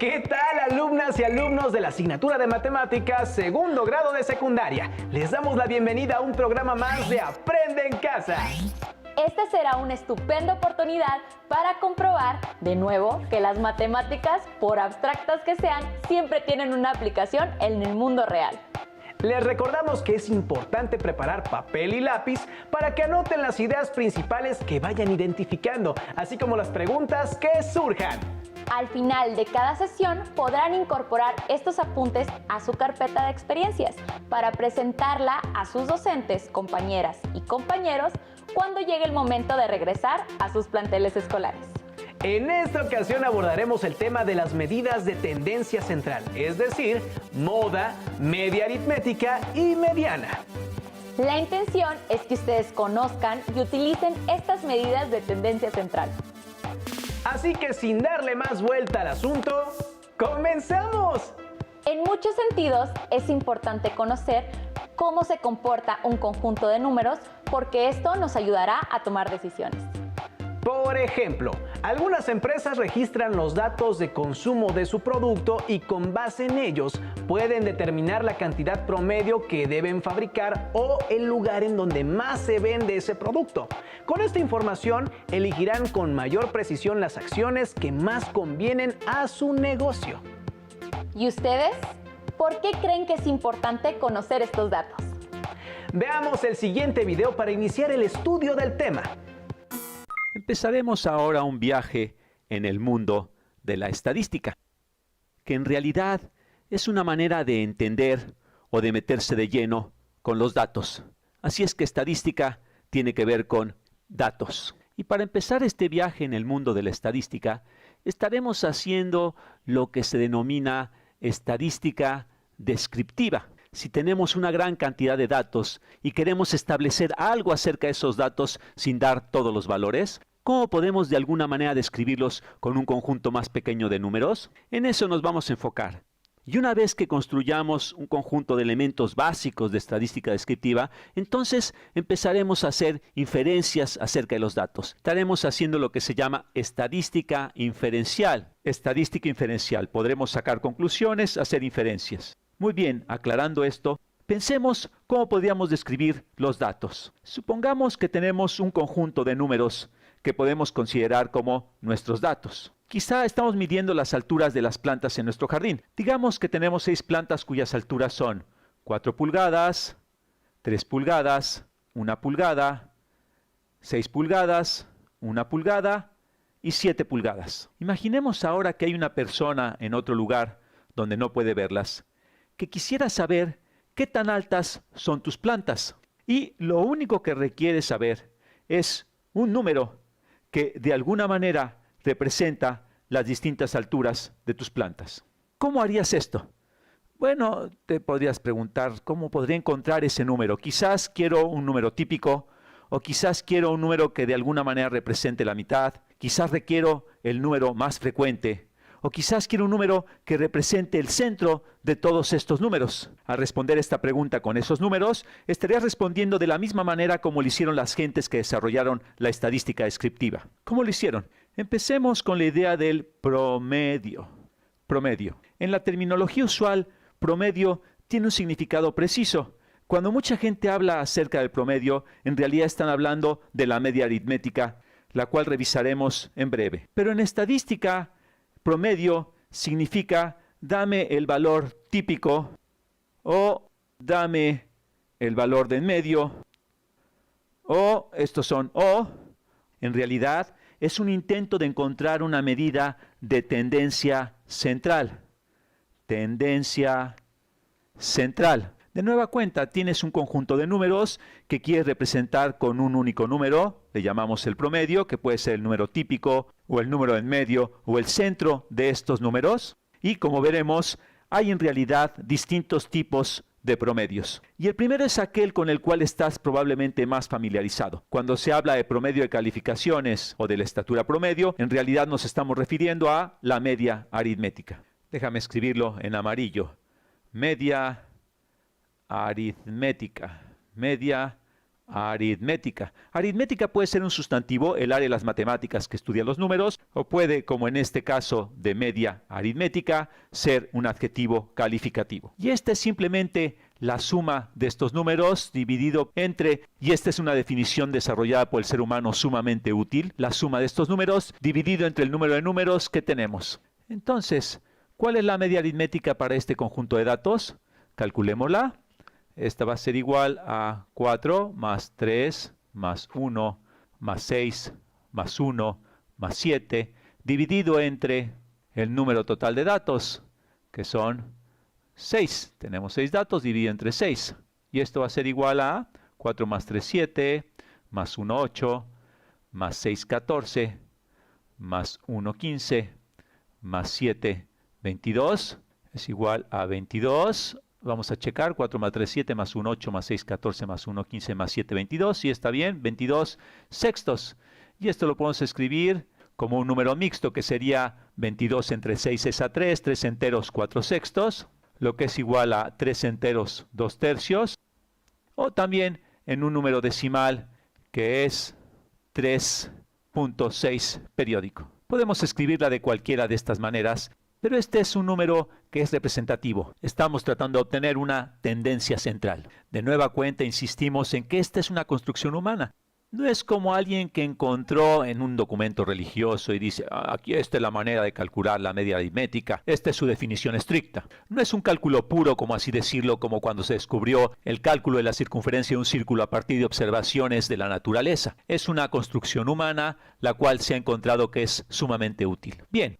¿Qué tal, alumnas y alumnos de la asignatura de matemáticas segundo grado de secundaria? Les damos la bienvenida a un programa más de Aprende en Casa. Esta será una estupenda oportunidad para comprobar, de nuevo, que las matemáticas, por abstractas que sean, siempre tienen una aplicación en el mundo real. Les recordamos que es importante preparar papel y lápiz para que anoten las ideas principales que vayan identificando, así como las preguntas que surjan. Al final de cada sesión podrán incorporar estos apuntes a su carpeta de experiencias para presentarla a sus docentes, compañeras y compañeros cuando llegue el momento de regresar a sus planteles escolares. En esta ocasión abordaremos el tema de las medidas de tendencia central, es decir, moda, media aritmética y mediana. La intención es que ustedes conozcan y utilicen estas medidas de tendencia central. Así que sin darle más vuelta al asunto, ¡comenzamos! En muchos sentidos es importante conocer cómo se comporta un conjunto de números porque esto nos ayudará a tomar decisiones. Por ejemplo, algunas empresas registran los datos de consumo de su producto y con base en ellos pueden determinar la cantidad promedio que deben fabricar o el lugar en donde más se vende ese producto. Con esta información elegirán con mayor precisión las acciones que más convienen a su negocio. ¿Y ustedes? ¿Por qué creen que es importante conocer estos datos? Veamos el siguiente video para iniciar el estudio del tema. Empezaremos ahora un viaje en el mundo de la estadística, que en realidad es una manera de entender o de meterse de lleno con los datos. Así es que estadística tiene que ver con datos. Y para empezar este viaje en el mundo de la estadística, estaremos haciendo lo que se denomina estadística descriptiva. Si tenemos una gran cantidad de datos y queremos establecer algo acerca de esos datos sin dar todos los valores, ¿cómo podemos de alguna manera describirlos con un conjunto más pequeño de números? En eso nos vamos a enfocar. Y una vez que construyamos un conjunto de elementos básicos de estadística descriptiva, entonces empezaremos a hacer inferencias acerca de los datos. Estaremos haciendo lo que se llama estadística inferencial. Estadística inferencial. Podremos sacar conclusiones, hacer inferencias. Muy bien, aclarando esto, pensemos cómo podríamos describir los datos. Supongamos que tenemos un conjunto de números que podemos considerar como nuestros datos. Quizá estamos midiendo las alturas de las plantas en nuestro jardín. Digamos que tenemos 6 plantas cuyas alturas son 4 pulgadas, 3 pulgadas, 1 pulgada, 6 pulgadas, 1 pulgada y 7 pulgadas. Imaginemos ahora que hay una persona en otro lugar donde no puede verlas, que quisiera saber qué tan altas son tus plantas. Y lo único que requiere saber es un número que de alguna manera representa las distintas alturas de tus plantas. ¿Cómo harías esto? Bueno, te podrías preguntar, ¿cómo podría encontrar ese número? Quizás quiero un número típico, o quizás quiero un número que de alguna manera represente la mitad, quizás requiero el número más frecuente, o quizás quiero un número que represente el centro de todos estos números. Al responder esta pregunta con esos números, estarías respondiendo de la misma manera como lo hicieron las gentes que desarrollaron la estadística descriptiva. ¿Cómo lo hicieron? Empecemos con la idea del promedio. Promedio. En la terminología usual, promedio tiene un significado preciso. Cuando mucha gente habla acerca del promedio, en realidad están hablando de la media aritmética, la cual revisaremos en breve. Pero en estadística, promedio significa dame el valor típico o dame el valor de en medio o estos son o. En realidad es un intento de encontrar una medida de tendencia central. Tendencia central. De nueva cuenta, tienes un conjunto de números que quieres representar con un único número, le llamamos el promedio, que puede ser el número típico, o el número en medio, o el centro de estos números. Y como veremos, hay en realidad distintos tipos de promedios. Y el primero es aquel con el cual estás probablemente más familiarizado. Cuando se habla de promedio de calificaciones o de la estatura promedio, en realidad nos estamos refiriendo a la media aritmética. Déjame escribirlo en amarillo. Media aritmética. Media aritmética. Aritmética puede ser un sustantivo, el área de las matemáticas que estudia los números, o puede, como en este caso de media aritmética, ser un adjetivo calificativo. Y esta es simplemente la suma de estos números dividido entre, y esta es una definición desarrollada por el ser humano sumamente útil, la suma de estos números dividido entre el número de números que tenemos. Entonces, ¿cuál es la media aritmética para este conjunto de datos? Calculémosla. Esta va a ser igual a 4 más 3 más 1 más 6 más 1 más 7 dividido entre el número total de datos, que son 6. Tenemos 6 datos dividido entre 6. Y esto va a ser igual a 4 más 3, 7, más 1, 8, más 6, 14, más 1, 15, más 7, 22. Es igual a 22. Vamos a checar, 4 más 3, 7, más 1, 8, más 6, 14, más 1, 15, más 7, 22. Sí, está bien, 22 sextos. Y esto lo podemos escribir como un número mixto, que sería 22 entre 6 es a 3, 3 enteros, 4 sextos, lo que es igual a 3 enteros, 2 tercios. O también en un número decimal, que es 3.6 periódico. Podemos escribirla de cualquiera de estas maneras, pero este es un número que es representativo. Estamos tratando de obtener una tendencia central. De nueva cuenta insistimos en que esta es una construcción humana. No es como alguien que encontró en un documento religioso y dice, aquí esta es la manera de calcular la media aritmética, esta es su definición estricta. No es un cálculo puro, como así decirlo, como cuando se descubrió el cálculo de la circunferencia de un círculo a partir de observaciones de la naturaleza. Es una construcción humana, la cual se ha encontrado que es sumamente útil. Bien.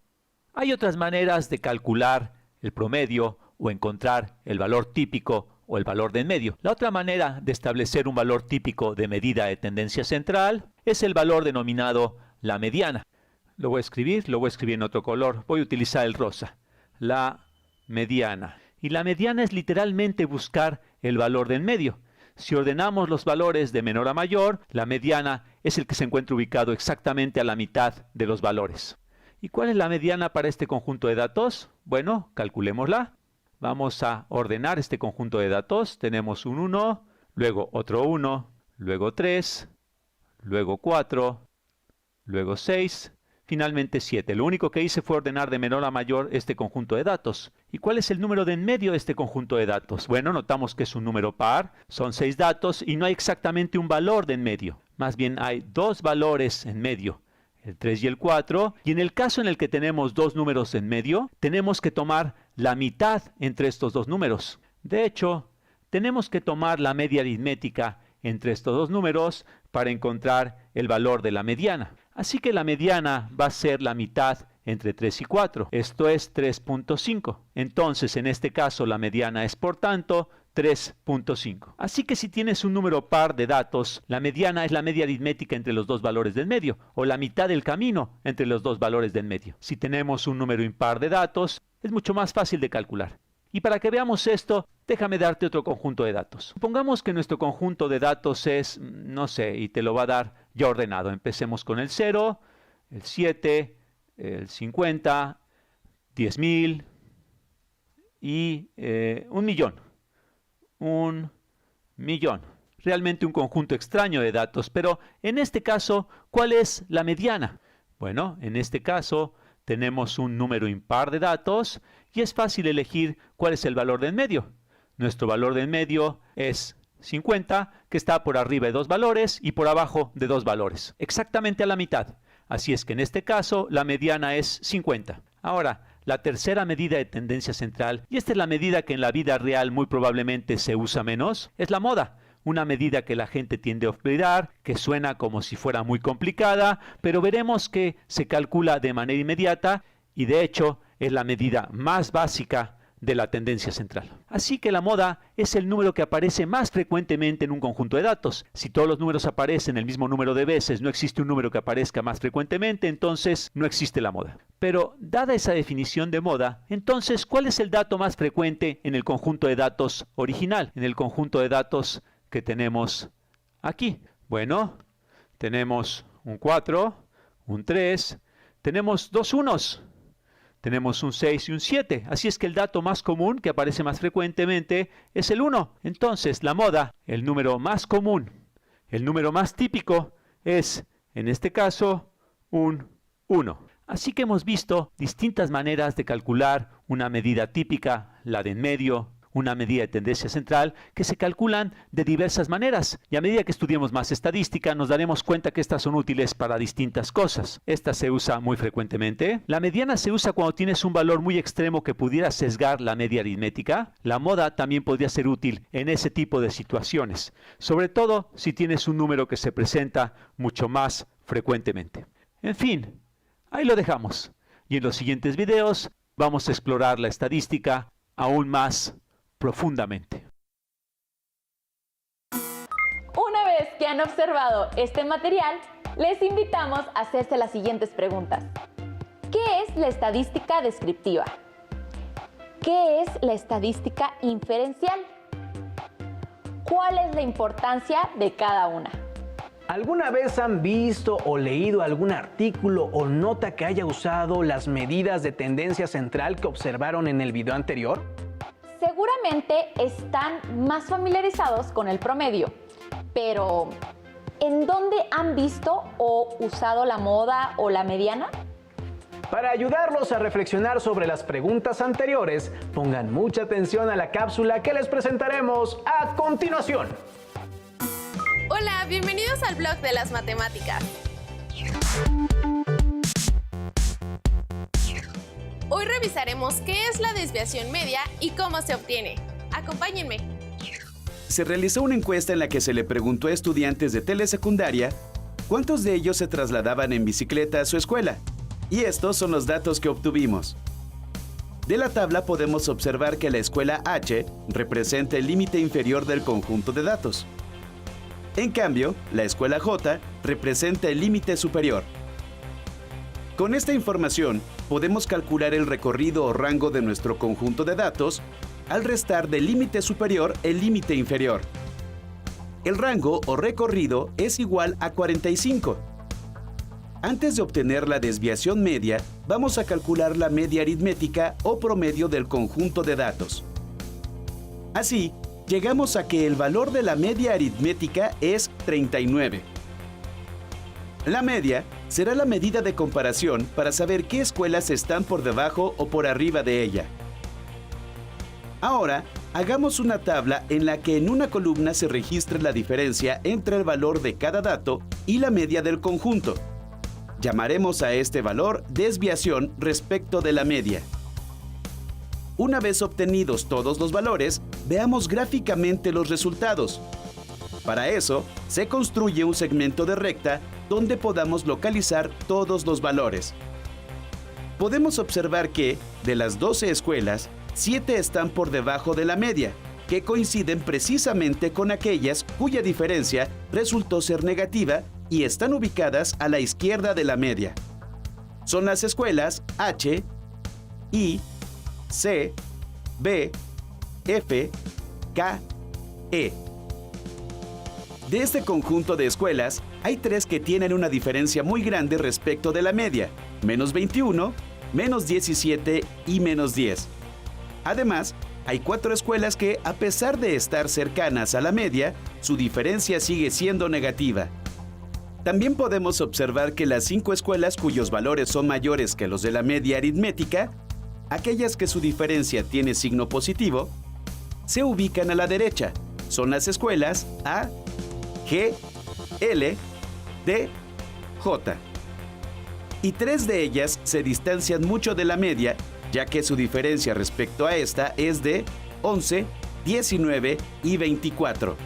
Hay otras maneras de calcular el promedio o encontrar el valor típico o el valor de en medio. La otra manera de establecer un valor típico de medida de tendencia central es el valor denominado la mediana. Lo voy a escribir en otro color. Voy a utilizar el rosa. La mediana. Y la mediana es literalmente buscar el valor de en medio. Si ordenamos los valores de menor a mayor, la mediana es el que se encuentra ubicado exactamente a la mitad de los valores. ¿Y cuál es la mediana para este conjunto de datos? Bueno, calculémosla. Vamos a ordenar este conjunto de datos. Tenemos un 1, luego otro 1, luego 3, luego 4, luego 6, finalmente 7. Lo único que hice fue ordenar de menor a mayor este conjunto de datos. ¿Y cuál es el número de en medio de este conjunto de datos? Bueno, notamos que es un número par, son 6 datos y no hay exactamente un valor de en medio. Más bien hay 2 valores en medio. El 3 y el 4, y en el caso en el que tenemos 2 números en medio, tenemos que tomar la mitad entre estos 2 números. De hecho, tenemos que tomar la media aritmética entre estos 2 números para encontrar el valor de la mediana. Así que la mediana va a ser la mitad entre 3 y 4. Esto es 3.5. Entonces, en este caso, la mediana es, por tanto, 3.5. Así que si tienes un número par de datos, la mediana es la media aritmética entre los 2 valores del medio, o la mitad del camino entre los 2 valores del medio. Si tenemos un número impar de datos, es mucho más fácil de calcular. Y para que veamos esto, déjame darte otro conjunto de datos. Supongamos que nuestro conjunto de datos es, no sé, y te lo va a dar ya ordenado. Empecemos con el 0, el 7, el 50, 10.000 y 1.000.000. 1.000.000. Realmente un conjunto extraño de datos, pero en este caso, ¿cuál es la mediana? Bueno, en este caso tenemos un número impar de datos y es fácil elegir cuál es el valor de en medio. Nuestro valor de en medio es 50, que está por arriba de 2 valores y por abajo de 2 valores, exactamente a la mitad. Así es que en este caso la mediana es 50. Ahora, la tercera medida de tendencia central, y esta es la medida que en la vida real muy probablemente se usa menos, es la moda. Una medida que la gente tiende a olvidar, que suena como si fuera muy complicada, pero veremos que se calcula de manera inmediata y de hecho es la medida más básica de la tendencia central. Así que la moda es el número que aparece más frecuentemente en un conjunto de datos. Si todos los números aparecen el mismo número de veces, no existe un número que aparezca más frecuentemente, entonces no existe la moda. Pero dada esa definición de moda, entonces, ¿cuál es el dato más frecuente en el conjunto de datos original? En el conjunto de datos que tenemos aquí. Bueno, tenemos un 4, un 3, tenemos 2 unos. Tenemos un 6 y un 7, así es que el dato más común que aparece más frecuentemente es el 1. Entonces, la moda, el número más común El número más típico es, en este caso, un 1. Así que hemos visto distintas maneras de calcular una medida típica, la de en medio, una medida de tendencia central, que se calculan de diversas maneras. Y a medida que estudiemos más estadística, nos daremos cuenta que estas son útiles para distintas cosas. Esta se usa muy frecuentemente. La mediana se usa cuando tienes un valor muy extremo que pudiera sesgar la media aritmética. La moda también podría ser útil en ese tipo de situaciones, sobre todo si tienes un número que se presenta mucho más frecuentemente. En fin, ahí lo dejamos. Y en los siguientes videos vamos a explorar la estadística aún más profundamente. Una vez que han observado este material, les invitamos a hacerse las siguientes preguntas. ¿Qué es la estadística descriptiva? ¿Qué es la estadística inferencial? ¿Cuál es la importancia de cada una? ¿Alguna vez han visto o leído algún artículo o nota que haya usado las medidas de tendencia central que observaron en el video anterior? Seguramente están más familiarizados con el promedio, pero ¿en dónde han visto o usado la moda o la mediana? Para ayudarlos a reflexionar sobre las preguntas anteriores, pongan mucha atención a la cápsula que les presentaremos a continuación. Hola, bienvenidos al blog de las matemáticas. Hoy revisaremos qué es la desviación media y cómo se obtiene. Acompáñenme. Se realizó una encuesta en la que se le preguntó a estudiantes de telesecundaria cuántos de ellos se trasladaban en bicicleta a su escuela. Y estos son los datos que obtuvimos. De la tabla podemos observar que la escuela H representa el límite inferior del conjunto de datos. En cambio, la escuela J representa el límite superior. Con esta información, podemos calcular el recorrido o rango de nuestro conjunto de datos al restar del límite superior el límite inferior. El rango o recorrido es igual a 45. Antes de obtener la desviación media, vamos a calcular la media aritmética o promedio del conjunto de datos. Así, llegamos a que el valor de la media aritmética es 39. La media será la medida de comparación para saber qué escuelas están por debajo o por arriba de ella. Ahora, hagamos una tabla en la que en una columna se registre la diferencia entre el valor de cada dato y la media del conjunto. Llamaremos a este valor desviación respecto de la media. Una vez obtenidos todos los valores, veamos gráficamente los resultados. Para eso, se construye un segmento de recta donde podamos localizar todos los valores. Podemos observar que, de las 12 escuelas, 7 están por debajo de la media, que coinciden precisamente con aquellas cuya diferencia resultó ser negativa y están ubicadas a la izquierda de la media. Son las escuelas H, I, C, B, F, K, E. De este conjunto de escuelas, hay 3 que tienen una diferencia muy grande respecto de la media, menos 21, menos 17 y menos 10. Además, hay 4 escuelas que, a pesar de estar cercanas a la media, su diferencia sigue siendo negativa. También podemos observar que las 5 escuelas cuyos valores son mayores que los de la media aritmética, aquellas que su diferencia tiene signo positivo, se ubican a la derecha. Son las escuelas A, G, L, D, J. Y 3 de ellas se distancian mucho de la media, ya que su diferencia respecto a esta es de 11, 19 y 24.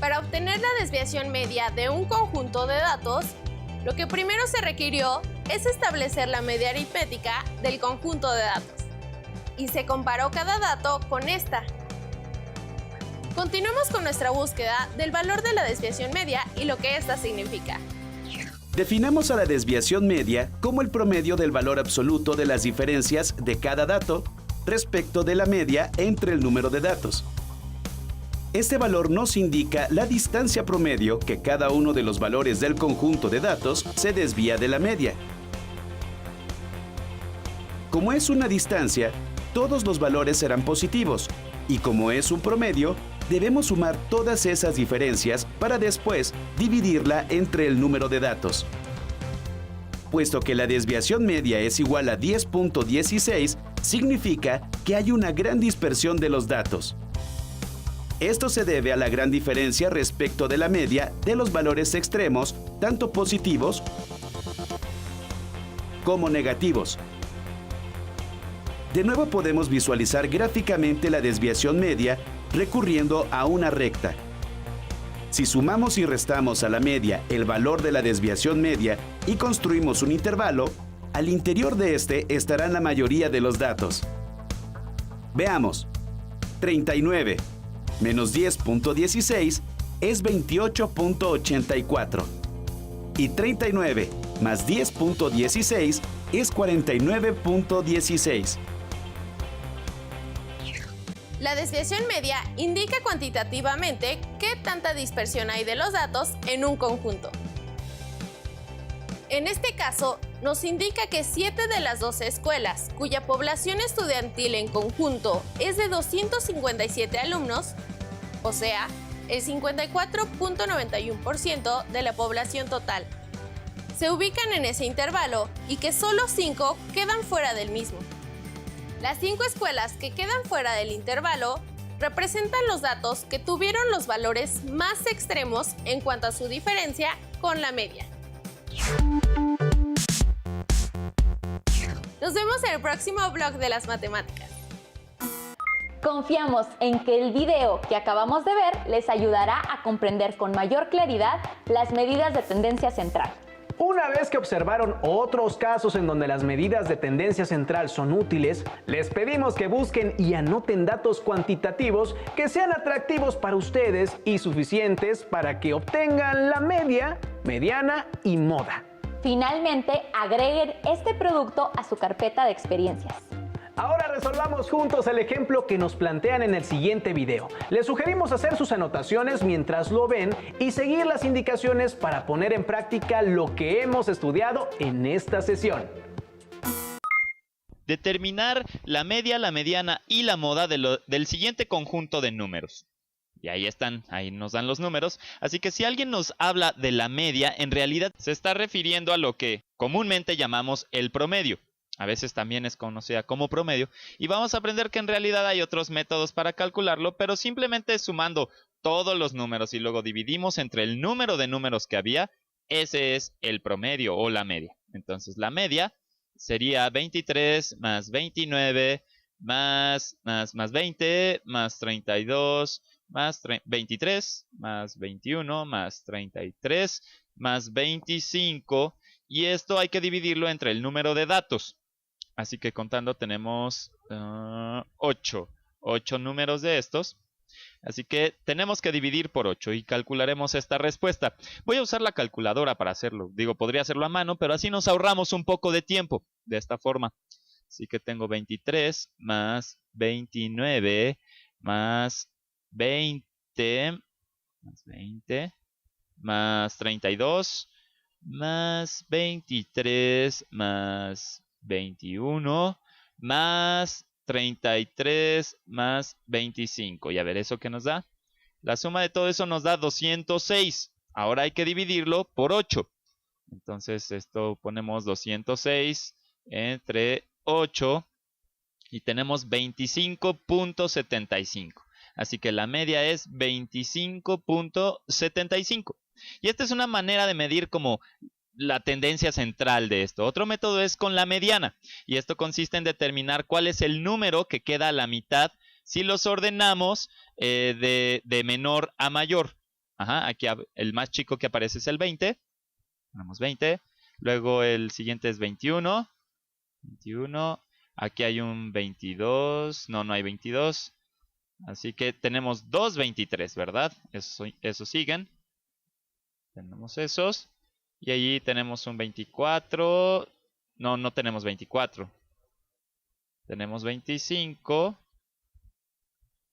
Para obtener la desviación media de un conjunto de datos, lo que primero se requirió es establecer la media aritmética del conjunto de datos. Y se comparó cada dato con esta. Continuemos con nuestra búsqueda del valor de la desviación media y lo que esta significa. Definamos a la desviación media como el promedio del valor absoluto de las diferencias de cada dato respecto de la media entre el número de datos. Este valor nos indica la distancia promedio que cada uno de los valores del conjunto de datos se desvía de la media. Como es una distancia, todos los valores serán positivos, y como es un promedio, debemos sumar todas esas diferencias para después dividirla entre el número de datos. Puesto que la desviación media es igual a 10.16, significa que hay una gran dispersión de los datos. Esto se debe a la gran diferencia respecto de la media de los valores extremos, tanto positivos como negativos. De nuevo podemos visualizar gráficamente la desviación media recurriendo a una recta. Si sumamos y restamos a la media el valor de la desviación media y construimos un intervalo, al interior de este estarán la mayoría de los datos. Veamos. 39 menos 10.16 es 28.84. Y 39 más 10.16 es 49.16. La desviación media indica cuantitativamente qué tanta dispersión hay de los datos en un conjunto. En este caso, nos indica que 7 de las 12 escuelas, cuya población estudiantil en conjunto es de 257 alumnos, o sea, el 54.91% de la población total, se ubican en ese intervalo y que solo 5 quedan fuera del mismo. Las 5 escuelas que quedan fuera del intervalo representan los datos que tuvieron los valores más extremos en cuanto a su diferencia con la media. Nos vemos en el próximo blog de las matemáticas. Confiamos en que el video que acabamos de ver les ayudará a comprender con mayor claridad las medidas de tendencia central. Una vez que observaron otros casos en donde las medidas de tendencia central son útiles, les pedimos que busquen y anoten datos cuantitativos que sean atractivos para ustedes y suficientes para que obtengan la media, mediana y moda. Finalmente, agreguen este producto a su carpeta de experiencias. Ahora resolvamos juntos el ejemplo que nos plantean en el siguiente video. Les sugerimos hacer sus anotaciones mientras lo ven y seguir las indicaciones para poner en práctica lo que hemos estudiado en esta sesión. Determinar la media, la mediana y la moda del siguiente conjunto de números. Y ahí están, ahí nos dan los números. Así que si alguien nos habla de la media, en realidad se está refiriendo a lo que comúnmente llamamos el promedio. A veces también es conocida como promedio, y vamos a aprender que en realidad hay otros métodos para calcularlo, pero simplemente sumando todos los números y luego dividimos entre el número de números que había, ese es el promedio o la media. Entonces la media sería 23 más 29 más 20 más 32 más 23 más 21 más 33 más 25, y esto hay que dividirlo entre el número de datos. Así que contando tenemos 8 números de estos. Así que tenemos que dividir por 8 y calcularemos esta respuesta. Voy a usar la calculadora para hacerlo. Digo, podría hacerlo a mano, pero así nos ahorramos un poco de tiempo de esta forma. Así que tengo 23 más 29 más 20 más 32 más 23 más 21 más 33 más 25. Y a ver, ¿eso qué nos da? La suma de todo eso nos da 206. Ahora hay que dividirlo por 8. Entonces esto ponemos 206 entre 8 y tenemos 25.75. Así que la media es 25.75. Y esta es una manera de medir como la tendencia central de esto. Otro método es con la mediana, y esto consiste en determinar cuál es el número que queda a la mitad si los ordenamos de menor a mayor. Aquí el más chico que aparece es el 20. Ponemos 20. Luego el siguiente es 21. Aquí hay un 22. No hay 22. Así que tenemos dos 23, ¿verdad? Esos siguen. Tenemos esos. Y allí tenemos un 24. No tenemos 24. Tenemos 25.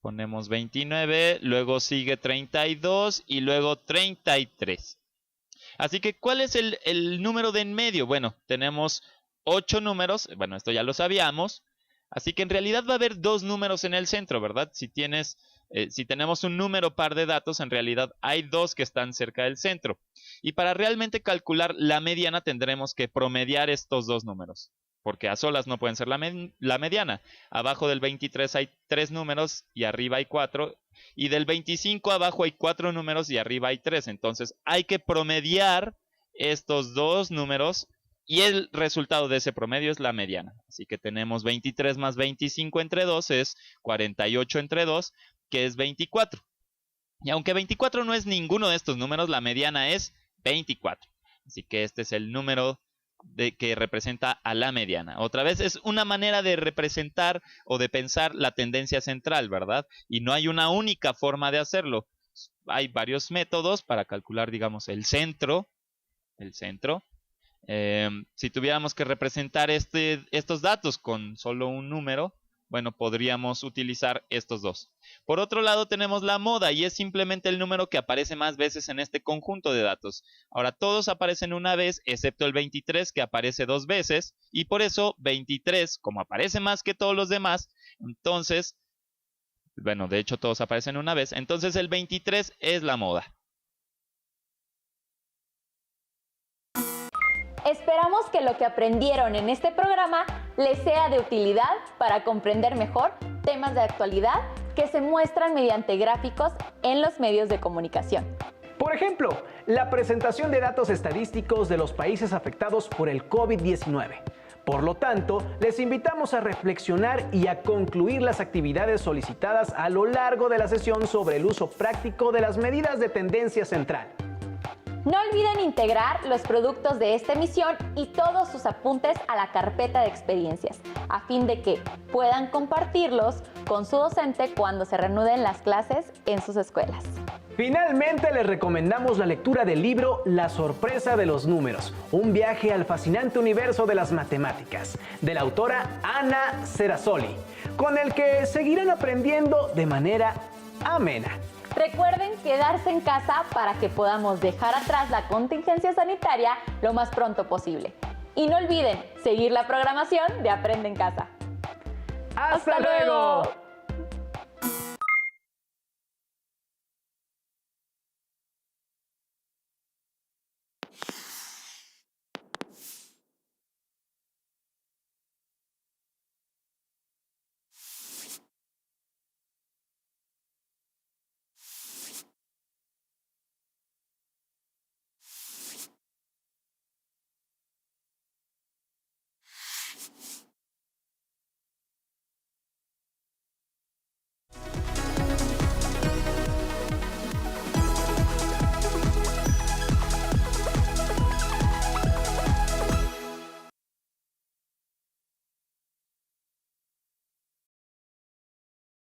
Ponemos 29. Luego sigue 32 y luego 33. Así que, ¿cuál es el número de en medio? Bueno, tenemos 8 números. Bueno, esto ya lo sabíamos. Así que en realidad va a haber dos números en el centro, ¿verdad? Si tienes Si tenemos un número par de datos, en realidad hay dos que están cerca del centro. Y para realmente calcular la mediana tendremos que promediar estos dos números, porque a solas no pueden ser la mediana. Abajo del 23 hay 3 números y arriba hay 4. Y del 25 abajo hay 4 números y arriba hay 3. Entonces hay que promediar estos dos números y el resultado de ese promedio es la mediana. Así que tenemos 23 más 25 entre 2 es 48 entre 2, que es 24. Y aunque 24 no es ninguno de estos números, la mediana es 24. Así que este es el número que representa a la mediana. Otra vez es una manera de representar o de pensar la tendencia central, ¿verdad? Y no hay una única forma de hacerlo. Hay varios métodos para calcular, digamos, el centro. Si tuviéramos que representar estos datos con solo un número, bueno, podríamos utilizar estos dos. Por otro lado tenemos la moda y es simplemente el número que aparece más veces en este conjunto de datos. Ahora todos aparecen una vez excepto el 23 que aparece 2 veces y por eso 23, como aparece más que todos los demás, entonces, bueno, de hecho todos aparecen una vez, entonces el 23 es la moda. Esperamos que lo que aprendieron en este programa les sea de utilidad para comprender mejor temas de actualidad que se muestran mediante gráficos en los medios de comunicación. Por ejemplo, la presentación de datos estadísticos de los países afectados por el COVID-19. Por lo tanto, les invitamos a reflexionar y a concluir las actividades solicitadas a lo largo de la sesión sobre el uso práctico de las medidas de tendencia central. No olviden integrar los productos de esta emisión y todos sus apuntes a la carpeta de experiencias, a fin de que puedan compartirlos con su docente cuando se reanuden las clases en sus escuelas. Finalmente, les recomendamos la lectura del libro La sorpresa de los números, un viaje al fascinante universo de las matemáticas, de la autora Ana Serasoli, con el que seguirán aprendiendo de manera amena. Recuerden quedarse en casa para que podamos dejar atrás la contingencia sanitaria lo más pronto posible. Y no olviden seguir la programación de Aprende en Casa. ¡Hasta luego!